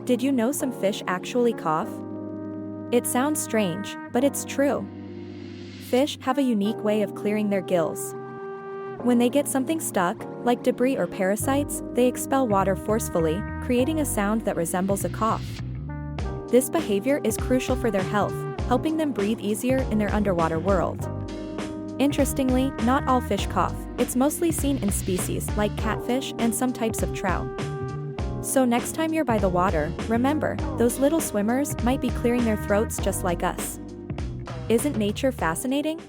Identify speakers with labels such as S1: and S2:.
S1: Did you know some fish actually cough? It sounds strange, but it's true. Fish have a unique way of clearing their gills. When they get something stuck, like debris or parasites, they expel water forcefully, creating a sound that resembles a cough. This behavior is crucial for their health, helping them breathe easier in their underwater world. Interestingly, not all fish cough. It's mostly seen in species like catfish and some types of trout. So next time you're by the water, remember, those little swimmers might be clearing their throats just like us. Isn't nature fascinating?